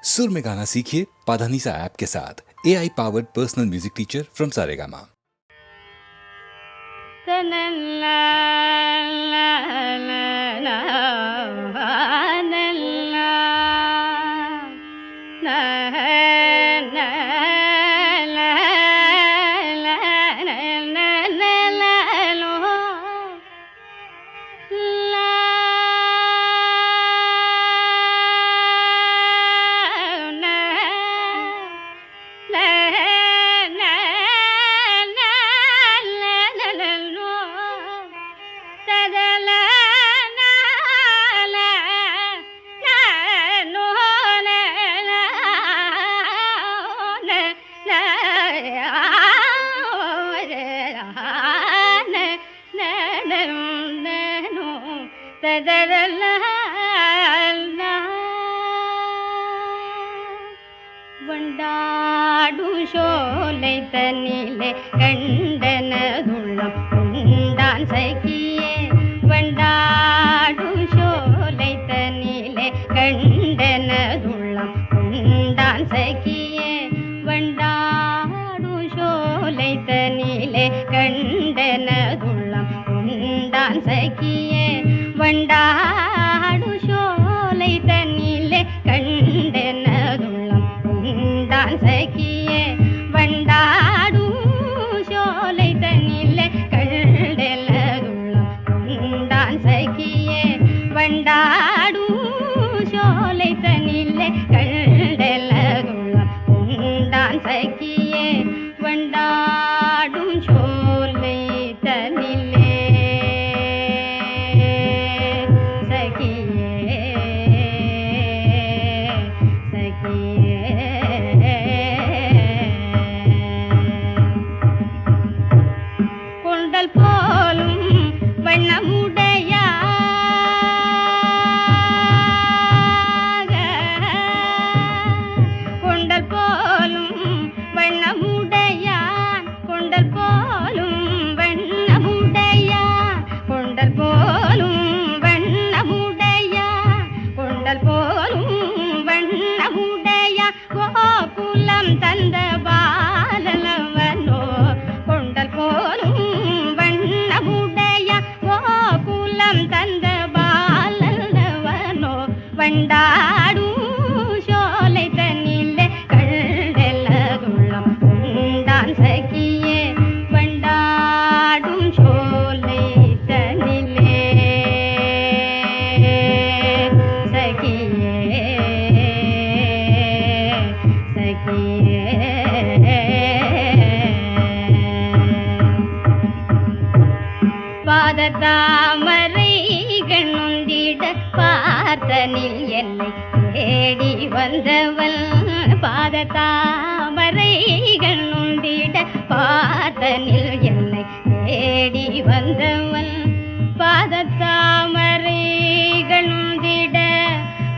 सुर में गाना सीखिए पाधानीसा ऐप के साथ। AI powered personal music teacher from Saregama. ஷோலை தனிலே கண்டனதுள்ளம் உண்டான் சகியே வண்டாடு ஷோலை தனிலே கண்டனதுள்ளம் உண்டான் சகியே வண்டாடு ஷோலை தனிலே கண்டனதுள்ளம் உண்டான் சகியே வண்டாடு ஷோலை தனிலே கண்டனதுள்ளம் உண்டான் சகியே வண்டாடு ஷோலை தனிலே கண்டனதுள்ளம் உண்டான் சகியே வண்டாடு ஷோலை தனிலே கண்டனதுள்ளம் உண்டான் சகியே வண்டாடும் ஷோலை தனிலே தந்த பாலவனோ கொண்டல் போலும் வண்ணமுடைய கோகுலம் தந்த பாலவனோ வண்டாடு ஷோலை தனிலே கண்டெல்லதுள்ளம் உண்டான் சகியே வண்டாடும் ஷோலை தனிலே சகியே பாததாமரைகள் நொந்திட பார்த்தனில் என்னை தேடி வந்தவள் பாததாமரைகள் நொந்திட பார்த்தனில் என்னை தேடி வந்தவள் பாததாமரைகள் நொந்திட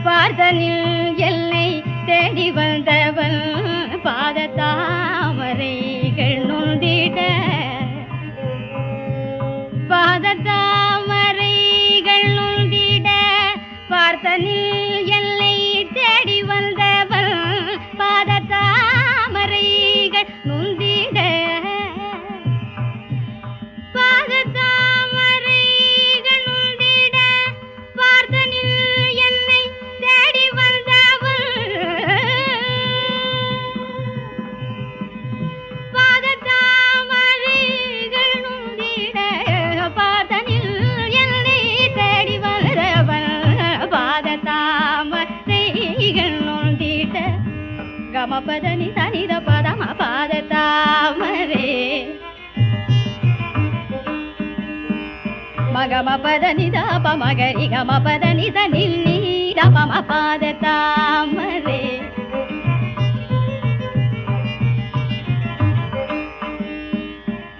பார்த்தனில் என்னை தேடி வந்தவள் பாததாமரைகள் நொந்திட பாததாமரைகள் நொந்திட பார்த்தனில் என்னை தேடி வந்தவள் பாததாமரைகள் நொந்திட பாததாமரைகள் நொந்திட பார்த்தனில் என்னை தேடி வந்தவள் பாததாமரைகள் நொந்திட பார்த்தனில் என்னை தேடி வந்தவள் பாததாமரைகள் நொந்திட கமபதனி தனித பதம பாததாமரே மகம பதனி தாப மகரி கம பதனி தனில் நீத மம பாததாமரே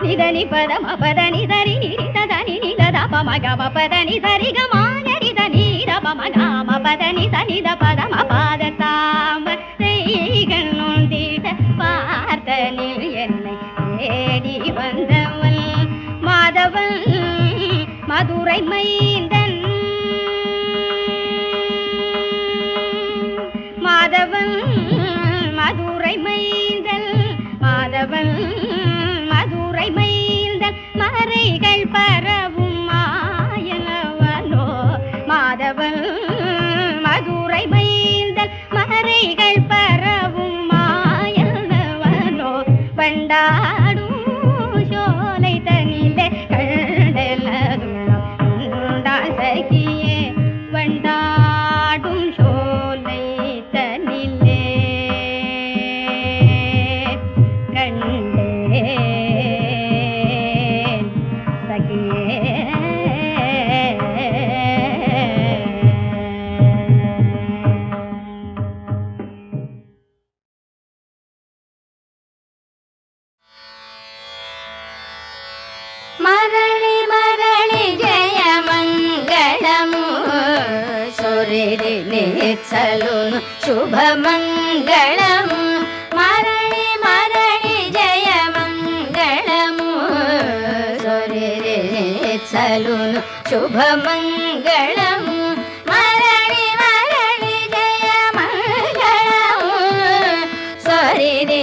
నిదని పదమ పదని ధరి నిరిదని నిలద పమ గమ పదని ధరి గమాగరి దని రపమ గమ పదని దని ద పదమ పాదతామ రేగన్ நொந்திட பார்த்தனில் என்னை தேடி வந்தவள் மாதவன் மதுரை மைந்தன் மாதவன் மாதவன் மதுரை மைந்தல் மாதவன் மதுரை மைந்தல் மறைகள் பரவும் மாயனவனோ மாதவன் மதுரை மைந்தல் மறைகள் பரவும் மாயனவனோ பண்டாடும் சோலை தனிலே கண்டலதுள்ளம் உண்டால் சகியே வண்டாடும் சோலை தனிலே கண்டேன் சகியே మరళి మరళి జయ మంగళము సూర్యుడి నిత్సలును శుభ మంగళము మరళి మరళి జయ మంగళము సూర్యుడి నిత్సలును శుభ మంగళము మరళి మరళి జయ మంగళము సూర్యుడి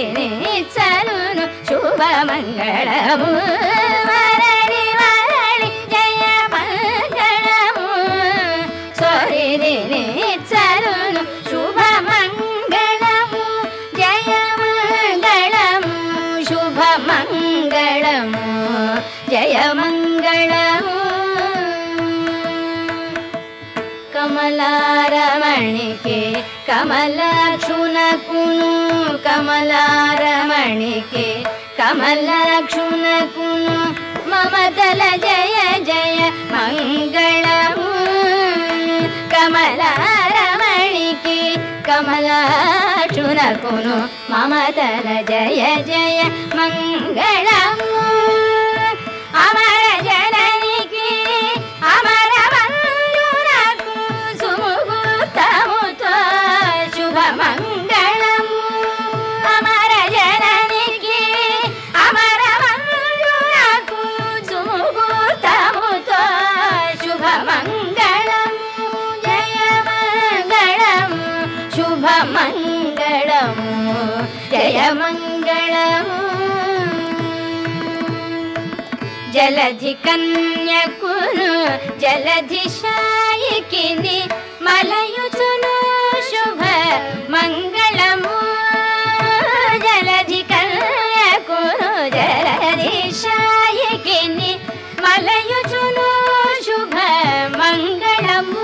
నిత్సలును శుభ మంగళము జయ మంగళము కమలారమణికి కమలాక్షునకును కమలారమణికి కమలాక్షునకును మమతల జయ జయ మంగళము కమలారమణికి కమలాక్షునకును మమతల జయ జయ మంగళము అమర జననికి అమర వందునకు సుముహూర్తముతో శుభ మంగళము అమర జననికి అమర వందునకు సుముహూర్తముతో శుభ మంగళము జయ మంగళము శుభ మంగళము జయ మంగళము జలధి కన్యకును జలధి శాయికిని మలయుచును శుభ మంగళము జలధి కన్యకును జలధి శాయికిని మలయుచును శుభ మంగళము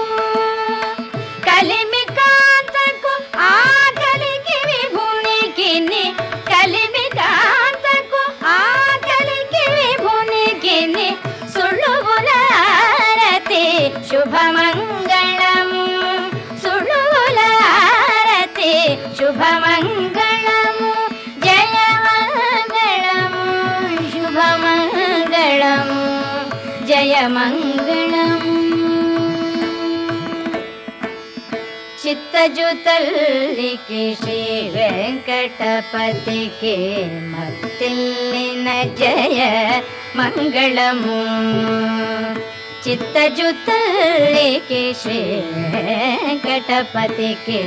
కలిమి కాంతకు ఆకలికి విభునికిని కలిమి కాంతకు ఆకలికి విభునికిని సుళువులారతి శుభ మంగళము సుళువులారతి శుభ మంగళము జయ మంగళము శుభ మంగళము జయ మంగళము చిత్తజుతల్లికి శ్రీ వెంకటపతికి మత్తిల్లిన జయ మంగళము చిత్తజుతల్లికి శ్రీ వెంకటపతికి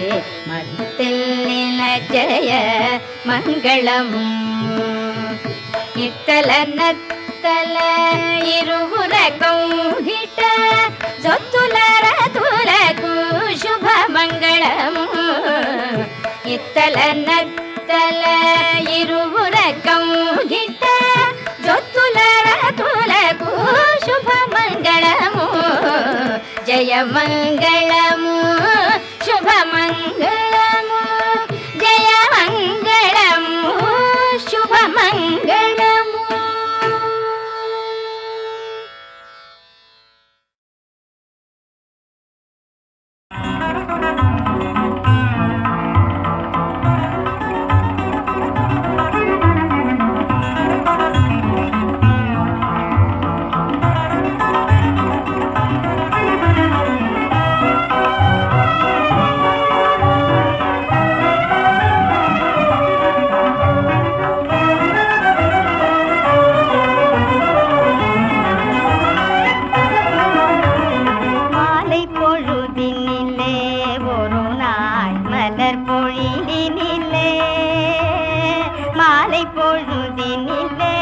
మత్తిల్లిన జయ మంగళము ఇత్తల నత్తల ఇరువుర కౌగిట జొత్తుల రతులకు శుభ మంగళము ఇత్తల నత్తల ఇరువుర కౌగిట జొత్తుల రతులకు శుభ మంగళము జయ మంగళము శుభ మంగళము జయ మంగళము శుభ మంగళము பொழுதினிலே மாலை பொழுதினிலே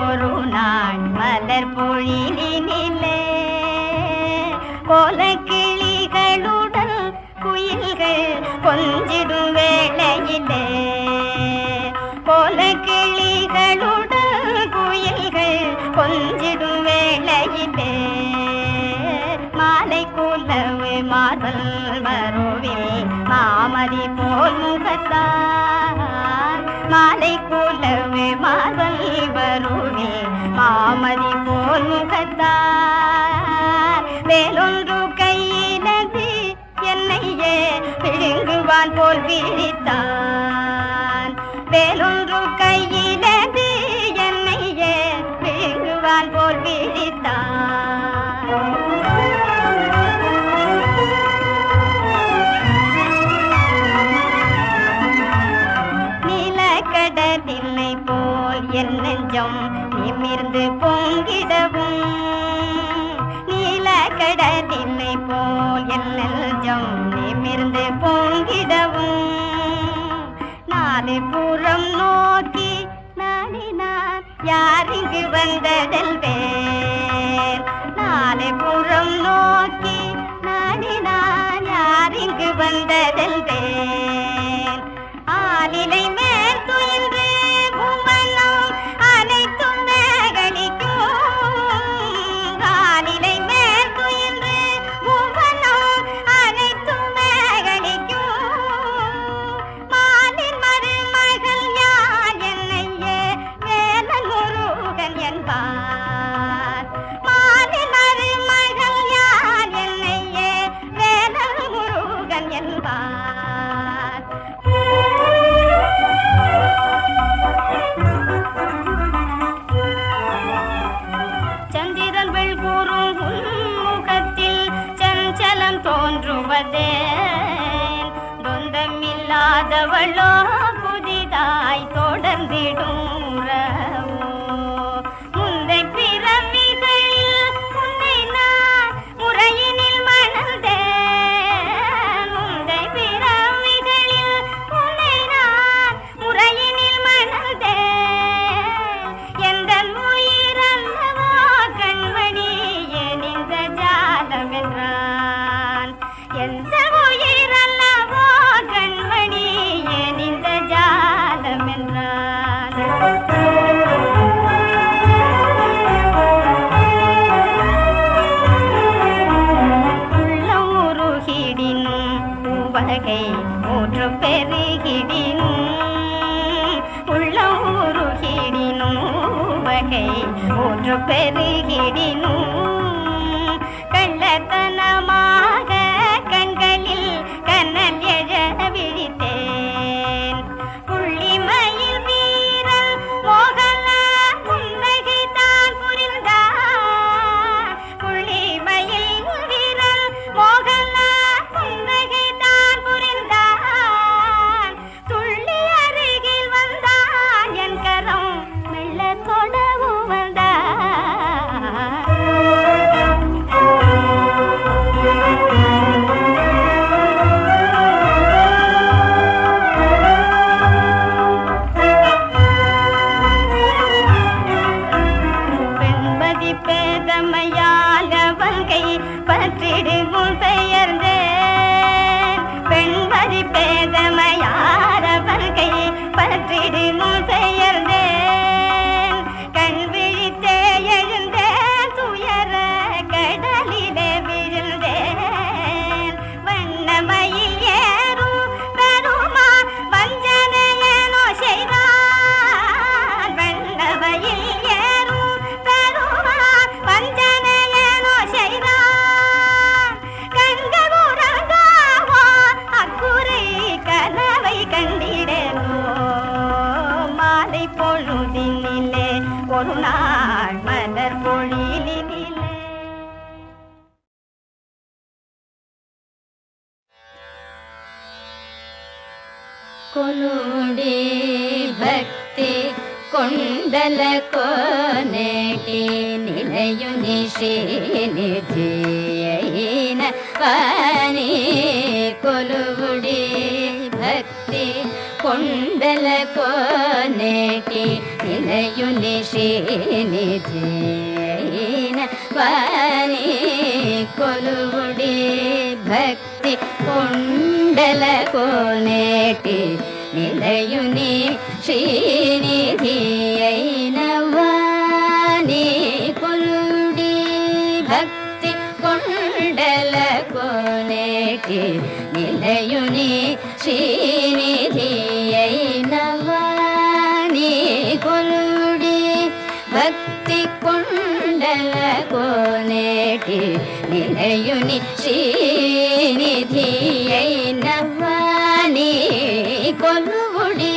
ஒரு நாள் மலர் பொழிலினிலே கோலக்கிளிகளுடன் குயில்கள் கொஞ்சிடும் வேளையிலே கோலக்கிளிகளுடன் குயில்கள் கொஞ்சிடும் வேளையிலே மாலை கூலவு மாதல் மருவில் மாமதி போல் முகத்தான் மாலை கூலவு மாதல் மருவில் மாமதி போல் முகத்தான் வேலொன்று கையினது என்னையே விழுங்குவான் போல் விழித்தான் வேலொன்று கையினது என்னையே விழுங்குவான் போல் விழித்தான் நிலக்கடலினை போல் என் நெஞ்சம் நிமிர்ந்து பொங்கிடவும் நீலக்கடலினை போல் என் நெஞ்சம் நிமிர்ந்து பொங்கிடவும் நாலு புறம் நோக்கி நாடினான் யார் இங்கு வந்ததெல்வேன் நாலு புறம் நோக்கி நாடினான் யார் இங்கு வந்ததெல்வேன் ஆலிலை மேல் துயின்று பூமனம் அனைத்தும் மேகணிக்கும் ஆலிலை மேல் துயின்று பூமனம் அனைத்தும் மேகணிக்கும் மாலின் மருமகள் யார் என்னையே வேலன் முருகன் என்பார் மாலின் மருமகள் யார் என்னையே வேலன் முருகன் என்பார் சந்திரன் வெள்கூறும் முகத்தில் சஞ்சலம் தோன்றுவதே சொந்தமில்லாதவளோ புதிதாய் தொடர்ந்திடும் முந்தை பிறவிகளில் உன்னை நான் முறையினில் மணந்தேன் முந்தை பிறவிகளில் உன்னை நான் முறையினில் மணந்தேன் எந்த உயிரல்லவோ கண்மணி எனிந்த ஜாலம் என்றான் எந்த உயிரல்லவோ கண்மணி எனிந்த ஜாலம் என்றான் உள்ளம் உருகிடினும் உவகை ஊற்று பெருகிடினும் உள்ளம் உருகிடினும் உவகை ஊற்று பெருகிடினும் கள்ளத்தனமாக கண்களில் கண்ணல் எழ விழித்தேன் புள்ளிமயில் வீரல் மோகன புன்னகை தான் புரிந்தான் புள்ளிமயில் வீரல் மோகன புன்னகை தான் புரிந்தான் துள்ளி அருகில் வந்தான் என் கரம் மெல்ல தொடவும் வந்தான் பெண்மதி பேதமையால் அவங்கை பற்றிடுமுன் பெயர்ந்தேன் பெண்மதி பேதமையால் அவங்கை பற்றிடுமுன் பெயர்ந்தேன் கண் விழித்தே எழுந்தேன் துயர கடலிலே விழுந்தேன் வண்ணமயில் ஏறும் பெருமா வஞ்சனையனோ செய்தான் வண்ணமயில் ஏறும் பெருமா வஞ்சனையனோ செய்தான் கண்கள் உறங்காவோ அக்குறை கனவை கண்டிடனோ மாலை பொழுதினிலே ஒரு நாள் மலர் பொழிலினிலே ಕೊಲುಡಿ ಭಕ್ತಿ ಕೊಂಡಲ ಕೋನೇಟಿ ನಿಲಯು ನಿಶಿನಿಧಿಯೈನ ವಾಣಿ ಕೊಲುಡಿ ಭಕ್ತಿ కొండల కోనేటి నిలయుని శ్రీనిధి అయిన వాణి కొలువుడి భక్తి కొండల కోనేటి నిలయుని శ్రీనిధి అయిన వాణి కొలువుడి భక్తి కొండల కోనేటి నిలయుని శ్రీనిధి అయిన వాణి కొలువుడి భక్తి కొండల కోనేటి నిలయుని శ్రీనిధి అయిన వాణి కొలువుడి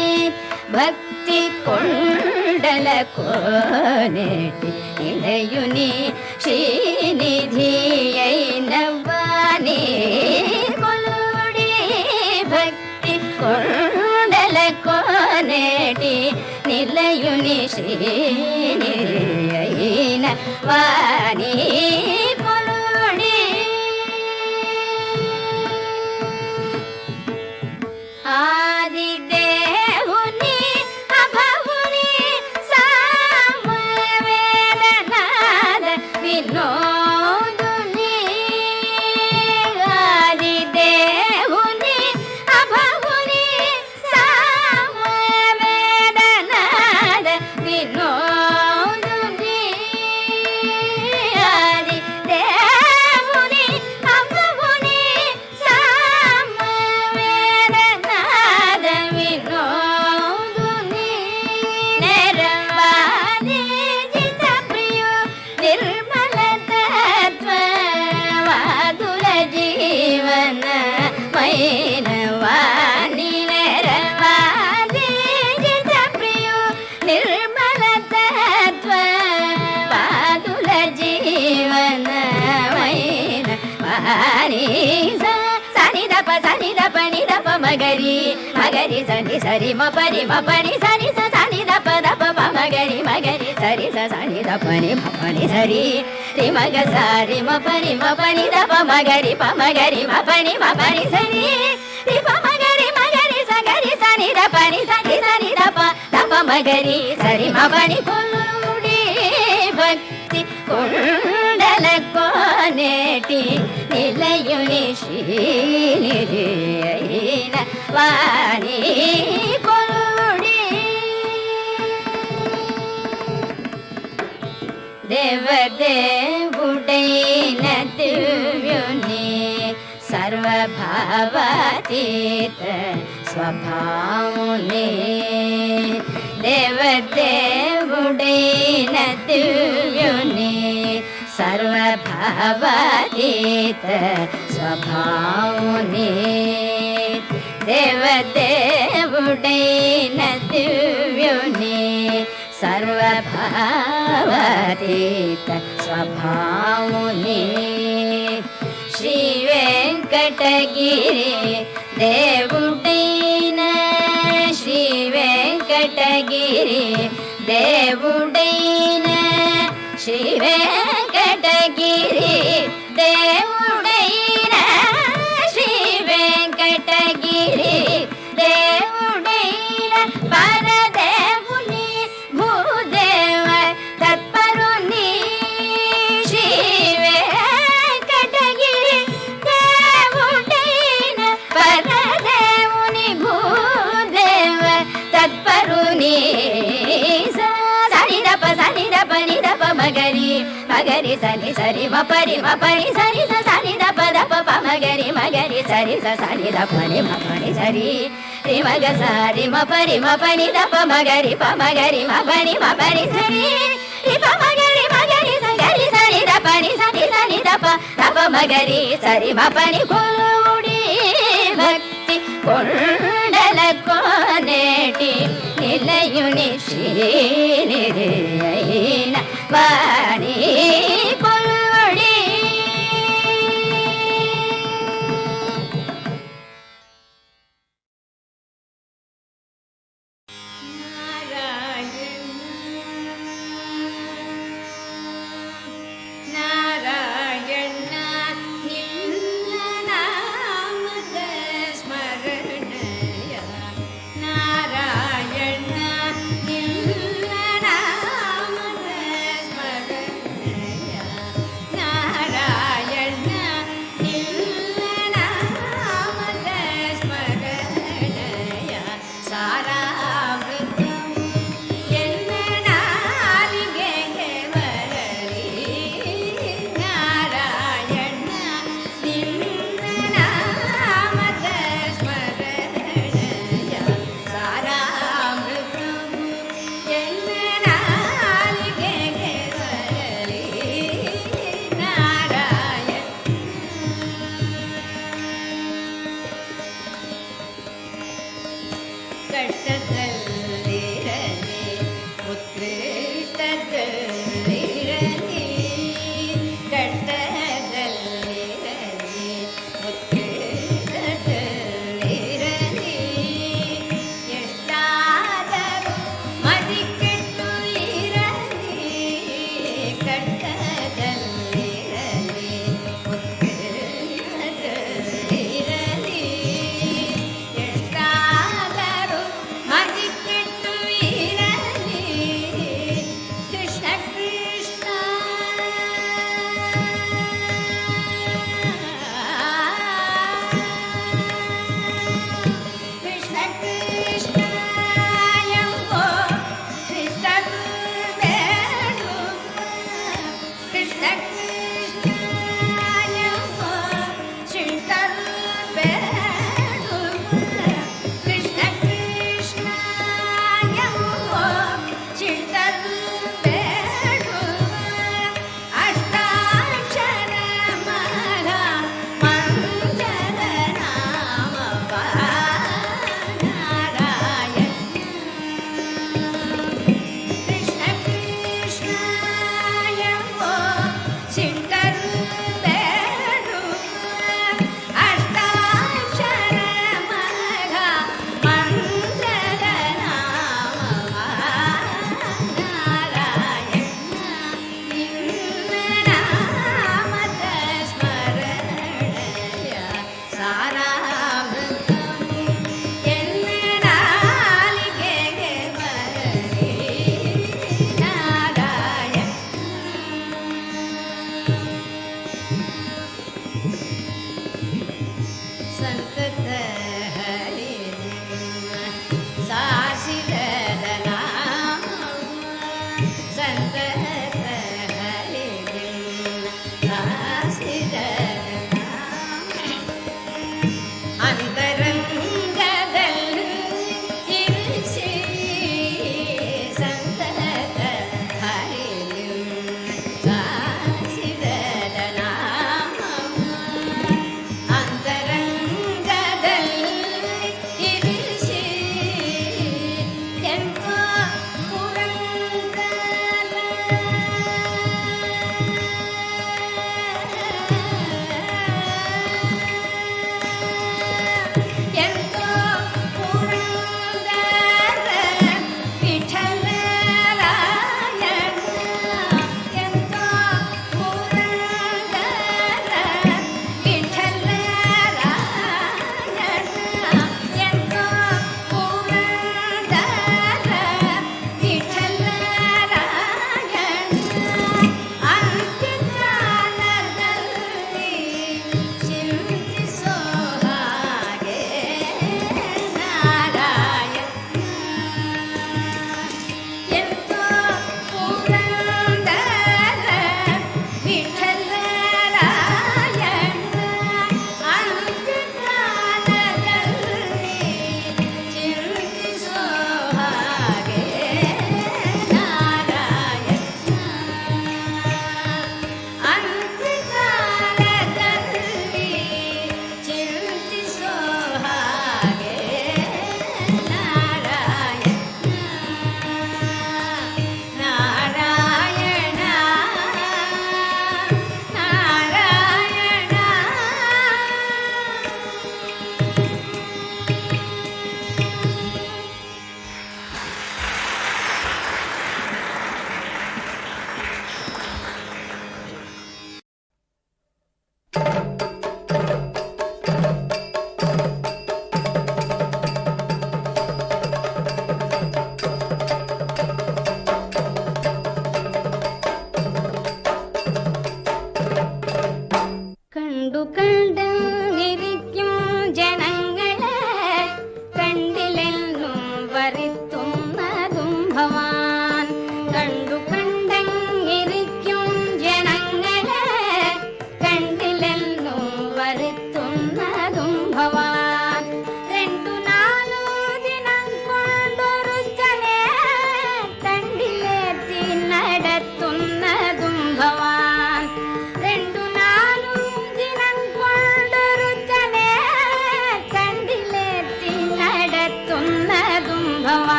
భక్తి కొండల కోనేటి నిలయుని శ్రీనిధి అయిన వాణి కొలువుడి భక్తి కొండల కోనేటి నిలయుని శ్రీనిధి అయిన వాణి కొలువుడి ఆదిదేవుని అభవుని సామవేదనాద వినోదుని ఆదిదేవుని అభవుని సామవేదనాద వినోదుని ఆదిదేవుని అభవుని సామవేదనాద వినోదుని నెరవాది జిత ప్రియు నిర్మల తత్వ వాదుల జీవన మైన వాణి నెరవాది జిత ప్రియు నిర్మల తత్వ వాదుల జీవన మైన వాణి సని దప నిదప మగరి మగరి సని సరి మపని సని సని దప మగరి మగరి సరి సని దపని మపని సరి రి మగ సారి మపని దప మగరి మపని సరి రి మగరి సగరి సని సని దప మగరి సరి మపని కొలువుడి భక్తి కొండల కోనేటి నిలయుని శ్రీనిధి అయిన వాణి కొలువుడి దేవదేవుడైన దివ్యుని సర్వభావాతీత స్వభావుని దేవదేవుడైన దివ్యుని సర్వభావాతీత స్వభావుని దేవదేవుడైన దివ్యుని సర్వభావాతీత స్వభావుని శ్రీ వెంకటగిరి దేవుడైన శ్రీ వెంకటగిరి దేవుడైన శ్రీ వెంకటగిరి దేవుడైన శ్రీ వెంకటగిరి దేవుడైన పరదేవుని భూదేవ తత్పరుని శ్రీ వెంకటగిరి దేవుడైన పరదేవుని భూదేవ తత్పరుని నిదప మగరి సని సరి మపరి సరి సని దప మగరి సరి సని దపని మపని సరి రి మగ సారి మపని దప మగరి మపని సరి రి మగరి సగరి సని దపని సని దప మగరి సరి మపని కొలువుడి భక్తి కొండల కోనేటి నిలయుని శ్రీనిధి అయిన వాణి కొలువుడి ಕಷ್ಟದಲ್ಲಿರಲಿ ಉತ್ಕೃಷ್ಟದಲ್ಲಿರಲಿ ಕಷ್ಟದಲ್ಲಿರಲಿ ಉತ್ಕೃಷ್ಟದಲ್ಲಿರಲಿ ಎಷ್ಟಾದರೂ ಮತಿ ಕೆಟ್ಟು ಇರಲಿ ಕಷ್ಟದಲ್ಲಿರಲಿ ಉತ್ಕೃಷ್ಟದಲ್ಲಿರಲಿ ಎಷ್ಟಾದರೂ ಮತಿ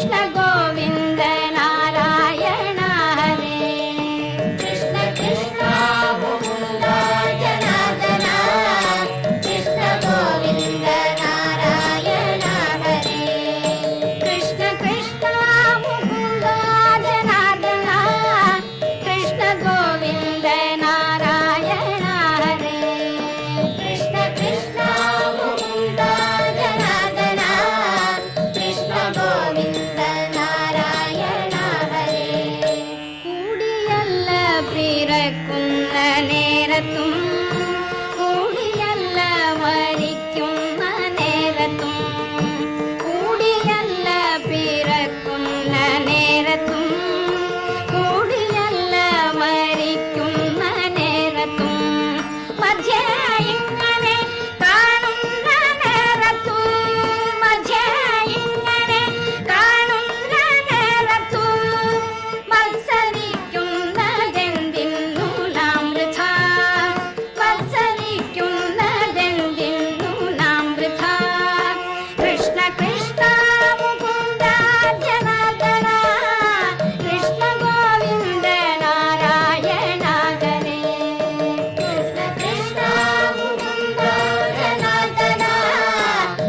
ಕೃಷ್ಣ ಗೋವಿಂದ ನಾರಾಯಣ ಹರೇ. ಕೃಷ್ಣ ಕೃಷ್ಣ ಮುಕುಂದ ಜನಾರ್ದನ ಕೃಷ್ಣ ಗೋವಿಂದ ನಾರಾಯಣ ಹರೇ. ಕೃಷ್ಣ ಕೃಷ್ಣ ಮುಕುಂದ ಜನಾರ್ದನ ಕೃಷ್ಣ ಗೋವಿಂದ ನಾರಾಯಣ ಹರೇ. ಕೃಷ್ಣ ಕೃಷ್ಣ ಮುಕುಂದ ಜನಾರ್ದನ ಕೃಷ್ಣ ಗೋವಿಂದ ನಾರಾಯಣ ಹರೇ. കൂടിയല്ല പിറക്കുന്ന നേരത്തും കൂടിയല്ല മരിക്കുന്ന നേരത്തും കൂടിയല്ല പിറക്കുന്ന നേരത്തും കൂടിയല്ല മരിക്കുന്ന നേരത്തും മധ്യ ഇങ്ങനെ കാണുന്ന നേരത്തു മധ്യ ഇങ്ങനെ കാണുന്ന നേരത്തു മത്സരിക്കുന്നതെന്തിന്നു നാം വൃഥ മത്സരിക്കുന്നതെന്തിന്നു നാം വൃഥ. കൃഷ്ണ കൃഷ്ണ മുകുന്ദ ജനാർദന കൃഷ്ണ ഗോവിന്ദ നാരായണ ഹരേ. ಕೃಷ್ಣ ಕೃಷ್ಣ ಮುಕುಂದ ಜನಾರ್ದನ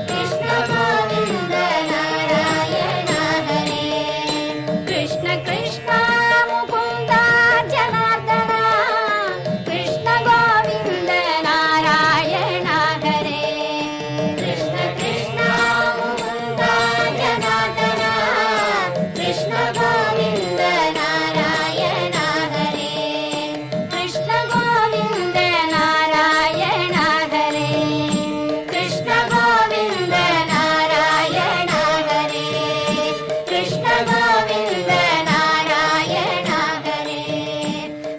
ಕೃಷ್ಣ ಗೋವಿಂದ ನಾರಾಯಣ ಹರೇ. ಕೃಷ್ಣ ಕೃಷ್ಣ ಮುಕುಂದ ಜನಾರ್ದನ ಕೃಷ್ಣ ಗೋವಿಂದ ನಾರಾಯಣ ಹರೇ. ಕೃಷ್ಣ ಕೃಷ್ಣ ಮುಕುಂದ ಜನಾರ್ದನ ಕೃಷ್ಣ ಗೋವಿಂದ ನಾರಾಯಣ ಹರೇ. ಕೃಷ್ಣ ಗೋವಿಂದ ನಾರಾಯಣ ಹರೇ. ಕೃಷ್ಣ ಗೋವಿಂದ ನಾರಾಯಣ ಹರೇ. ಕೃಷ್ಣ ಗೋವಿಂದ ನಾರಾಯಣ ಹರೇ.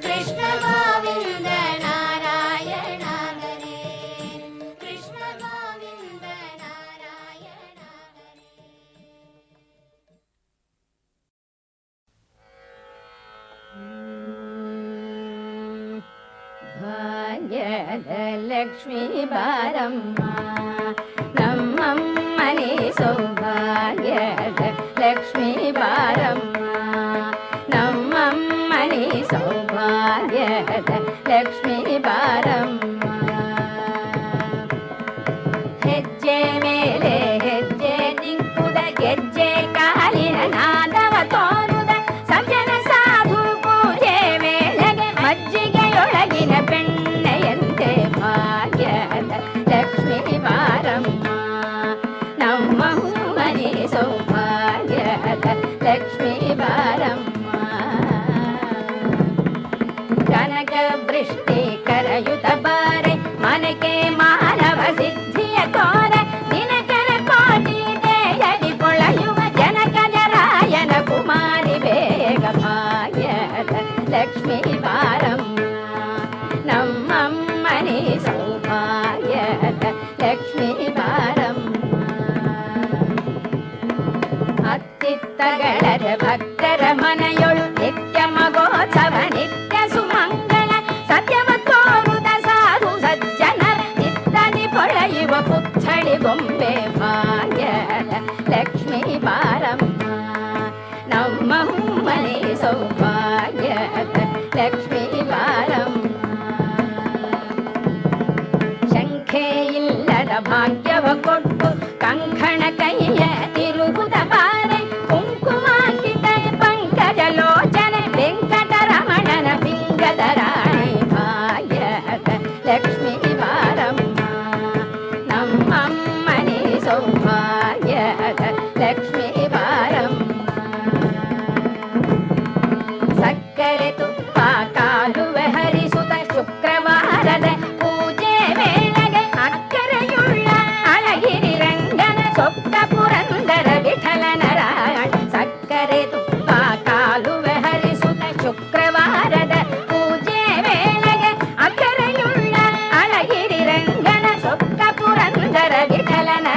ಕೃಷ್ಣ ಗೋವಿಂದ ನಾರಾಯಣ ಹರೇ. ಕೃಷ್ಣ ಗೋವಿಂದ ನಾರಾಯಣ ಭಾಗ್ಯದ ಲಕ್ಷ್ಮೀ ಬಾರಮ್ಮ ನಮ್ಮಮ್ಮನೆ ಸೌಭಾಗ್ಯದ ಲಕ್ಷ್ಮೀ ಬಾರಮ್ಮ ನಮ್ಮಮ್ಮನೆ ಸೌಭಾಗ್ಯದ ಲಕ್ಷ್ಮೀ ಬಾರಮ್ಮ. ಹೆಜ್ಜೆ ಮೇಲೆ ಹೆಜ್ಜೆ ನಿಂಕುದ ಗೆಜ್ಜೆ ಕಾಲಿನ ನಾದವ ತೋರುದ ಸಜ್ಜನ ಸಾಧು ಪೂಜೆ ವೇಳೆಗೆ ಮಜ್ಜಿಗೆಯೊಳಗಿನ ಬೆಣ್ಣೆಯಂತೆ ಭಾಗ್ಯದ ಲಕ್ಷ್ಮೀ ಬಾರಮ್ಮ ನಮ್ಮ ಮನೆ ಸೌಭಾಗ್ಯದ ಲಕ್ಷ್ಮೀ ಬಾರಮ್ಮ. ಕನಕ ವೃಷ್ಟಿ ಕರಯುತ ಬಾರೆ ಮನಕೆ ಮಾನವ ಸಿದ್ಧಿಯ ತೋರ ದಿನಕರ ಕೋಟಿ ದೇಹದಿ ಕೊಳೆಯುವ ಜನಕಜರಾಯನ ಕುಮಾರಿ ಬೇಗ ಭಾಗ್ಯದ ಲಕ್ಷ್ಮೀ ಬಾರಮ್ಮ ನಮ್ಮಮ್ಮನೆ ಸೌಭಾಗ್ಯದ ಲಕ್ಷ್ಮೀ ಬಾರಮ್ಮ. ಅತ್ತಿತ್ತಗಳರ ಭಕ್ತರ ಮನೆಯೊಳು ನಿತ್ಯ ಮಗೋತ್ಸವ ನಿತ್ಯ ಸುಮಂಗಳ ಸತ್ಯವ ತೋರುದ ಸಾಧು ಸಜ್ಜನರ ನಿತ್ತನೆ ಪೊಳೆಯುವ ಪುತ್ಥಳಿ ಗೊಂಬೆ ಭಾಗ್ಯದ ಲಕ್ಷ್ಮೀ ಬಾರಮ್ಮ ನಮ್ಮ ಮನೆ ಸೌಭಾಗ್ಯದ ಲಕ್ಷ್ಮೀ ಬಾರಮ್ಮ. ಶಂಖೆ ಇಲ್ಲದ ಭಾಗ್ಯವ ಕೊಟ್ಟು ಕಂಕಣ ಕೈಯ ತಿರುಗುದ ಬಾರೆ ಕುಂಕುಮಾಂಕಿತ ಪಂಕಜ ಲೋಚನೆ ವೆಂಕಟರಮಣನ ಪಿಂಗದ ರಾಣಿ ಭಾಗ್ಯದ ಲಕ್ಷ್ಮೀ ಬಾರಮ್ಮ ನಮ್ಮಮ್ಮನೆ ಸೌಭಾಗ್ಯದ ಲಕ್ಷ್ಮೀ ಬಾರಮ್ಮ. ಸಕ್ಕರೆ ತುಪ್ಪ ಕಾಲುವೆ ಹರಿಸುತ್ತ ಶುಕ್ರವಾರದ ಪೂಜೆ ವೇಳೆಗೆ ಅಕ್ಕರೆಯುಳ್ಳ ಅಳಗಿರಿ ರಂಗನ ಸೊಕ್ಕ ಪುರಂದರ ವಿಠಲನ ರಾಯಣ. ಸಕ್ಕರೆ ತುಪ್ಪ ಕಾಲುವೆ ಹರಿಸುತ್ತ ಶುಕ್ರವಾರದ ಪೂಜೆ ವೇಳೆಗೆ ಅಕ್ಕರೆಯುಳ್ಳ ಅಳಗಿರಿ ರಂಗನ ಸೊಕ್ಕ ಪುರಂದರ ವಿಠಲನ